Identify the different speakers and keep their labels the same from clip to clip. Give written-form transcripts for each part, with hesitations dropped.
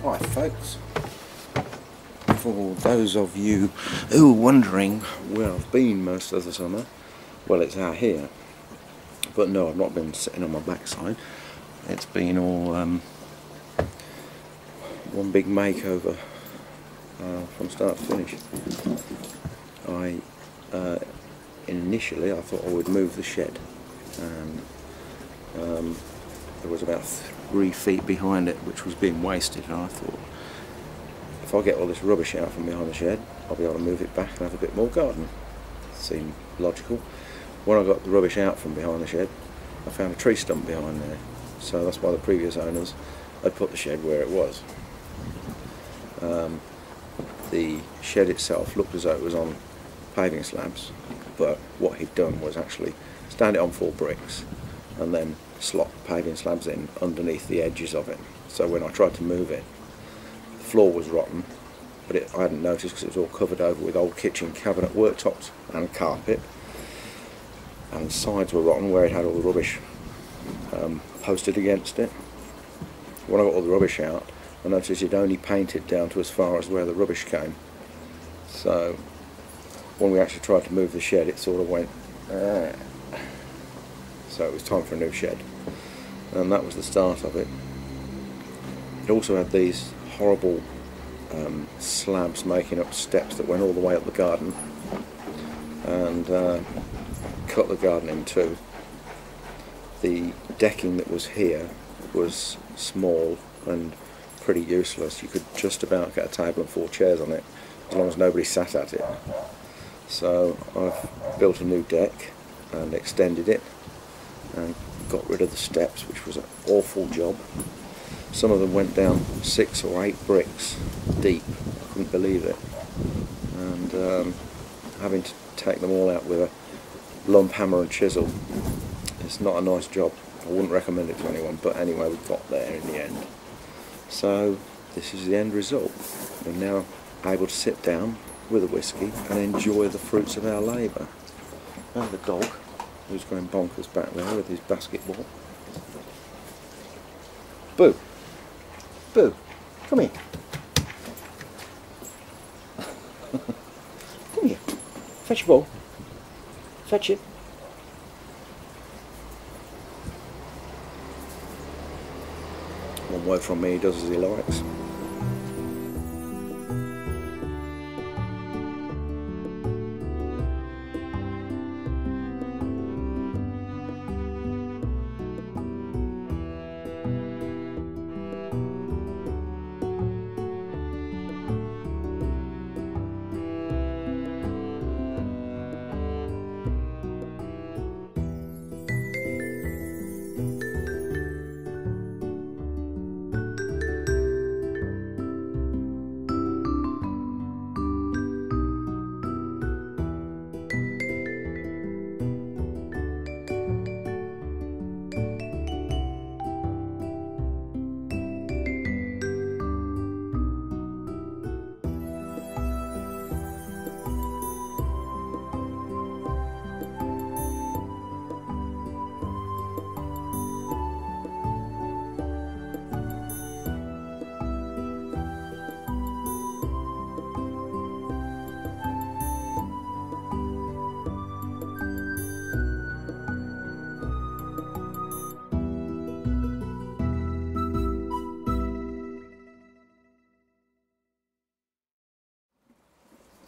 Speaker 1: Hi folks, for those of you who are wondering where I've been most of the summer, well, it's out here, but no, I've not been sitting on my backside. It's been all one big makeover from start to finish. Initially I thought I would move the shed, and there was about 3 feet behind it which was being wasted, and I thought if I get all this rubbish out from behind the shed, I'll be able to move it back and have a bit more garden. Seemed logical. When I got the rubbish out from behind the shed, I found a tree stump behind there, so that's why the previous owners had put the shed where it was. The shed itself looked as though it was on paving slabs, but what he'd done was actually stand it on 4 bricks and then slot paving slabs in underneath the edges of it. So when I tried to move it, the floor was rotten, but I hadn't noticed because it was all covered over with old kitchen cabinet worktops and carpet, and the sides were rotten where it had all the rubbish posted against it. When I got all the rubbish out, I noticed it only painted down to as far as where the rubbish came. So when we actually tried to move the shed, it sort of went so it was time for a new shed, and that was the start of it. It also had these horrible slabs making up steps that went all the way up the garden, and cut the garden in two. The decking that was here was small and pretty useless. You could just about get a table and 4 chairs on it as long as nobody sat at it. So I've built a new deck and extended it and got rid of the steps, which was an awful job. Some of them went down 6 or 8 bricks deep. I couldn't believe it, and having to take them all out with a lump hammer and chisel, it's not a nice job. I wouldn't recommend it to anyone, but anyway, we got there in the end. So this is the end result. We're now able to sit down with a whiskey and enjoy the fruits of our labour. And the dog, who's going bonkers back there with his basketball. Boo! Boo! Come here! Come here! Fetch your ball! Fetch it! One word from me, he does as he likes.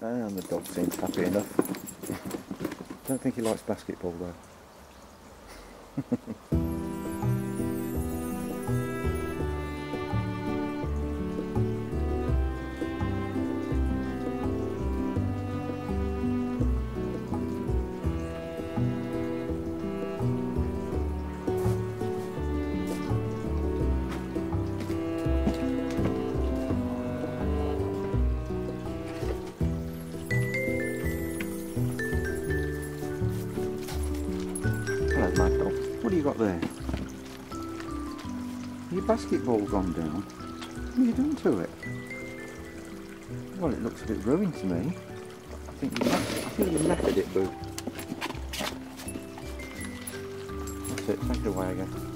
Speaker 1: And the dog seems happy enough. Don't think he likes basketball though. Hello, mad dog. What do you got there? Your basketball gone down. What are you doing to it? Well, it looks a bit ruined to me. I think you knackered it, Boo. That's it. Take it away again.